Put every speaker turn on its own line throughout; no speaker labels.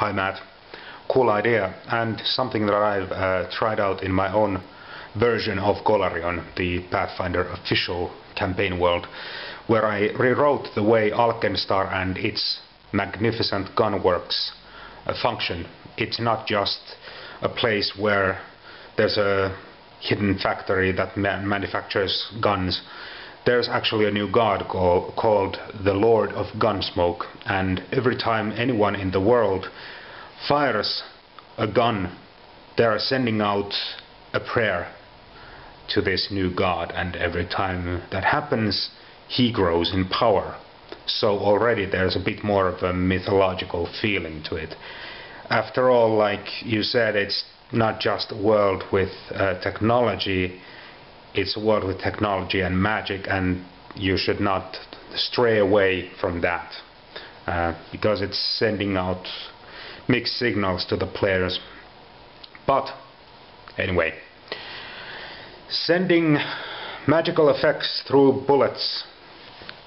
Hi Matt. Cool idea, and something that I've tried out in my own version of Golarion, the Pathfinder official campaign world, where I rewrote the way Alkenstar and its magnificent gunworks function. It's not just a place where there's a hidden factory that manufactures guns. There's actually a new god called the Lord of Gunsmoke, and every time anyone in the world fires a gun, they are sending out a prayer to this new god, and every time that happens, he grows in power. So already there's a bit more of a mythological feeling to it. After all, like you said, it's not just a world with technology, it's a world with technology and magic, and you should not stray away from that, because it's sending out mixed signals to the players. But anyway, sending magical effects through bullets.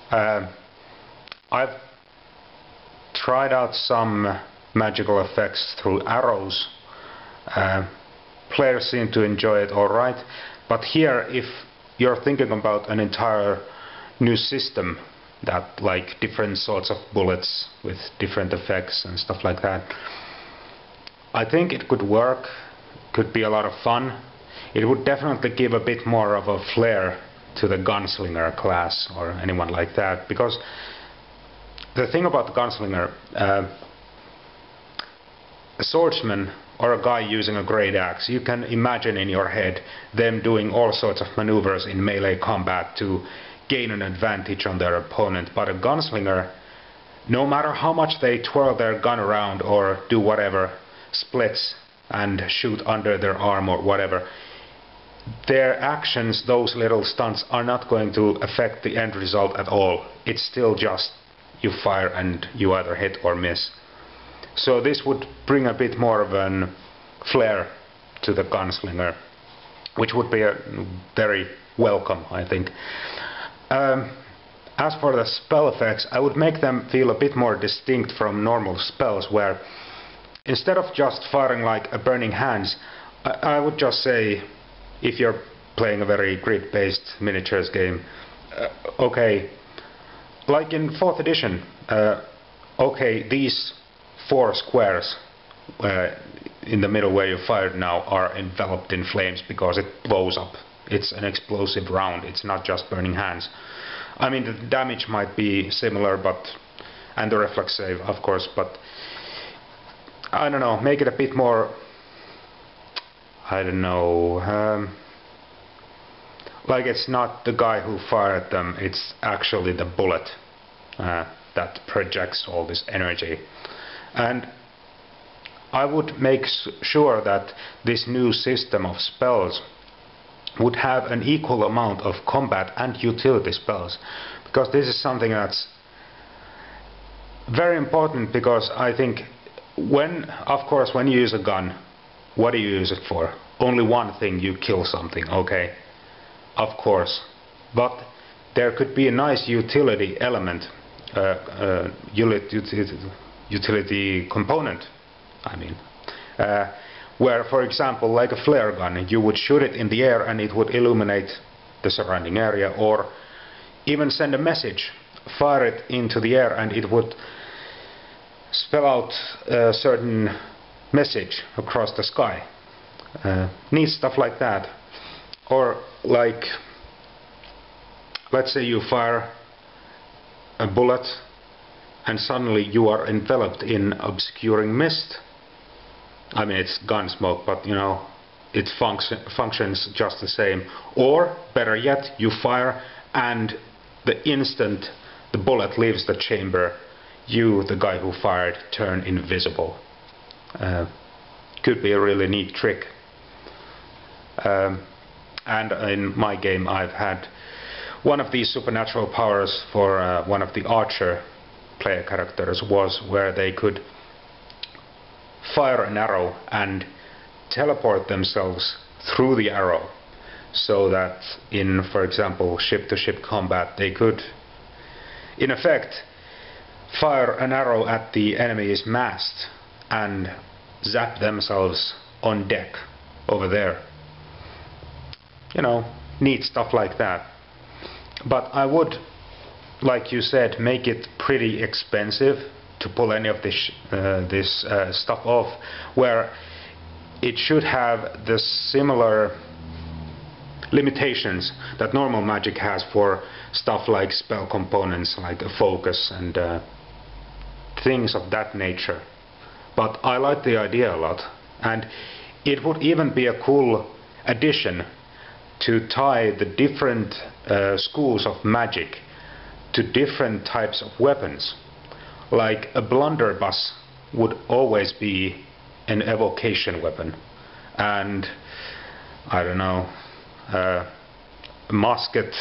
I've tried out some magical effects through arrows. Players seem to enjoy it alright, but here, if you're thinking about an entire new system, that like different sorts of bullets with different effects and stuff like that, I think it could work, could be a lot of fun. It would definitely give a bit more of a flair to the gunslinger class or anyone like that, because the thing about the gunslinger, a swordsman or a guy using a great axe, you can imagine in your head them doing all sorts of maneuvers in melee combat to gain an advantage on their opponent. But a gunslinger, no matter how much they twirl their gun around or do whatever, splits and shoot under their arm or whatever, their actions, those little stunts, are not going to affect the end result at all. It's still just you fire and you either hit or miss. So this would bring a bit more of a flair to the gunslinger, which would be very welcome, I think. As for the spell effects, I would make them feel a bit more distinct from normal spells, where instead of just firing like a burning hands, I would just say, if you're playing a very grid-based miniatures game, okay, like in 4th edition, okay, these 4 squares in the middle where you fired now are enveloped in flames because it blows up. It's an explosive round, it's not just burning hands. I mean, the damage might be similar, but and the reflex save, of course, but I don't know, make it a bit more, I don't know, like it's not the guy who fired them, it's actually the bullet that projects all this energy. And I would make sure that this new system of spells would have an equal amount of combat and utility spells, because this is something that's very important, because I think of course when you use a gun, what do you use it for? Only one thing, you kill something, okay, of course, but there could be a nice utility element, utility component, I mean, where, for example, like a flare gun, you would shoot it in the air and it would illuminate the surrounding area, or even send a message, fire it into the air and it would spell out a certain message across the sky. Neat stuff like that. Or like, let's say you fire a bullet and suddenly you are enveloped in obscuring mist. I mean, it's gun smoke, but you know, it functions just the same. Or, better yet, you fire and the instant the bullet leaves the chamber, you, the guy who fired, turn invisible. Could be a really neat trick. And in my game I've had one of these supernatural powers for one of the archer player characters was where they could fire an arrow and teleport themselves through the arrow, so that in, for example, ship-to-ship combat, they could in effect fire an arrow at the enemy's mast and zap themselves on deck over there. You know, neat stuff like that. But I would, like you said, make it pretty expensive to pull any of this stuff off, where it should have the similar limitations that normal magic has for stuff like spell components, like a focus and things of that nature. But I like the idea a lot, and it would even be a cool addition to tie the different schools of magic to different types of weapons. Like a blunderbuss would always be an evocation weapon, and I don't know, a musket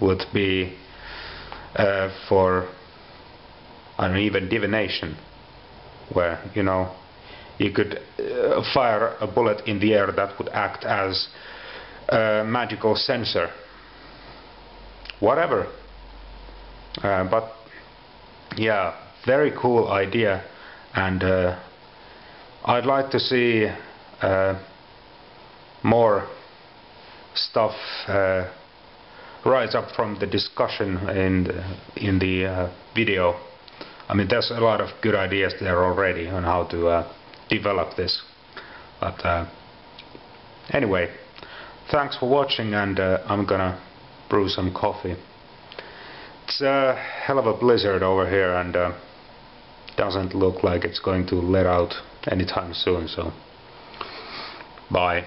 would be for, I don't know, even divination, where, you know, you could fire a bullet in the air that would act as a magical sensor. Whatever. But yeah, very cool idea, and I'd like to see more stuff rise up from the discussion in the video. I mean, there's a lot of good ideas there already on how to develop this. But anyway, thanks for watching, and I'm gonna brew some coffee. It's a hell of a blizzard over here, and doesn't look like it's going to let out anytime soon, so bye.